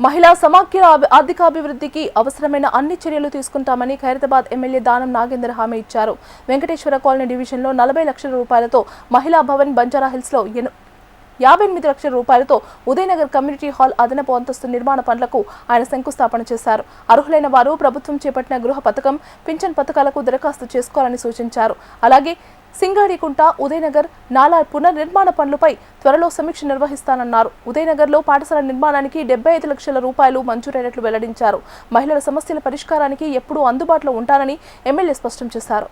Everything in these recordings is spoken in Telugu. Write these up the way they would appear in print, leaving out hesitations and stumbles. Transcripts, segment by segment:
మహిళా సమాఖ్య ఆర్థికాభివృద్ధికి అవసరమైన అన్ని చర్యలు తీసుకుంటామని ఖైరతాబాద్ ఎమ్మెల్యే దానం నాగేందర్ హామీ ఇచ్చారు. వెంకటేశ్వర కాలనీ డివిజన్లో 40 లక్షల రూపాయలతో మహిళా భవన్, బంజారా హిల్స్లో 58 లక్షల రూపాయలతో ఉదయనగర్ కమ్యూనిటీ హాల్ అదనపు అంతస్తు నిర్మాణ పనులకు ఆయన శంకుస్థాపన చేశారు. అర్హులైన వారు ప్రభుత్వం చేపట్టిన గృహ పథకం, పింఛన్ పథకాలకు దరఖాస్తు చేసుకోవాలని సూచించారు. అలాగే సింగాడికుంట, ఉదయనగర్ నాలా పునర్నిర్మాణ పనులపై త్వరలో సమీక్ష నిర్వహిస్తానన్నారు. ఉదయనగర్లో పాఠశాల నిర్మాణానికి 75 లక్షల రూపాయలు మంజూరైనట్లు వెల్లడించారు. మహిళల సమస్యల పరిష్కారానికి ఎప్పుడూ అందుబాటులో ఉంటానని ఎమ్మెల్యే స్పష్టం చేశారు.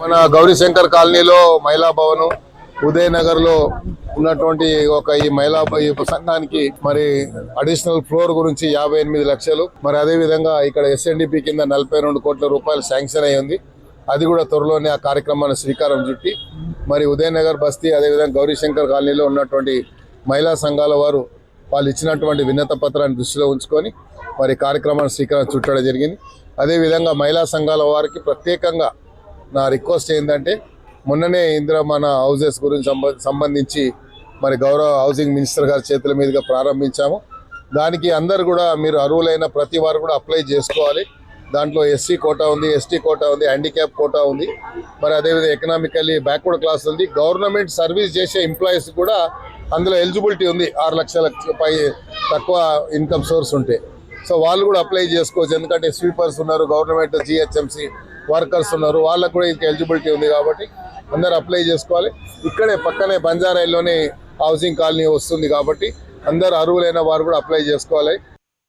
మన గౌరీశంకర్ కాలనీలో మహిళా భవన్, ఉదయనగర్ లో ఉన్నటువంటి ఈ మహిళా సంఘానికి మరి అడిషనల్ ఫ్లోర్ గురించి 58 లక్షలు, మరి అదే విధంగా ఇక్కడ ఎస్ఎన్డిపి కింద 42 కోట్ల రూపాయలు శాంక్షన్ అయి ఉంది. అది కూడా త్వరలోనే ఆ కార్యక్రమాన్ని శ్రీకారం చుట్టి మరి ఉదయనగర్ బస్తీ అదేవిధంగా గౌరీశంకర్ కాలనీలో ఉన్నటువంటి మహిళా సంఘాల వారు వాళ్ళు ఇచ్చినటువంటి వినత పత్రాన్ని దృష్టిలో ఉంచుకొని మరి కార్యక్రమాన్ని శ్రీకారం చుట్టడం జరిగింది. అదేవిధంగా మహిళా సంఘాల వారికి ప్రత్యేకంగా నా రిక్వెస్ట్ ఏంటంటే, మొన్ననే ఇందిరమ్మ హౌజెస్ గురించి సంబంధించి మరి గౌరవ హౌసింగ్ మినిస్టర్ గారి చేతుల మీదుగా ప్రారంభించాము. దానికి అందరు కూడా మీరు అర్హులైన ప్రతి వారు కూడా అప్లై చేసుకోవాలి. దాంట్లో ఎస్సీ కోటా ఉంది, ఎస్టీ కోటా ఉంది, హ్యాండిక్యాప్ కోటా ఉంది, మరి అదేవిధంగా ఎకనామికల్లీ బ్యాక్వర్డ్ క్లాస్ ఉంది. గవర్నమెంట్ సర్వీస్ చేసే ఎంప్లాయీస్ కూడా అందులో ఎలిజిబిలిటీ ఉంది. 6 లక్షల పై తక్కువ ఇన్కమ్ సోర్స్ ఉంటే సో వాళ్ళు కూడా అప్లై చేసుకోవచ్చు. ఎందుకంటే స్వీపర్స్ ఉన్నారు, గవర్నమెంట్ జిహెచ్ఎంసీ వర్కర్స్ ఉన్నారు, వాళ్ళకు కూడా ఇది ఎలిజిబిలిటీ ఉంది. కాబట్టి అందరు అప్లై చేసుకోవాలి. ఇక్కడే పక్కనే బంజారాలోనే హౌసింగ్ కాలనీ వస్తుంది కాబట్టి అందరు అర్హులైన వారు కూడా అప్లై చేసుకోవాలి.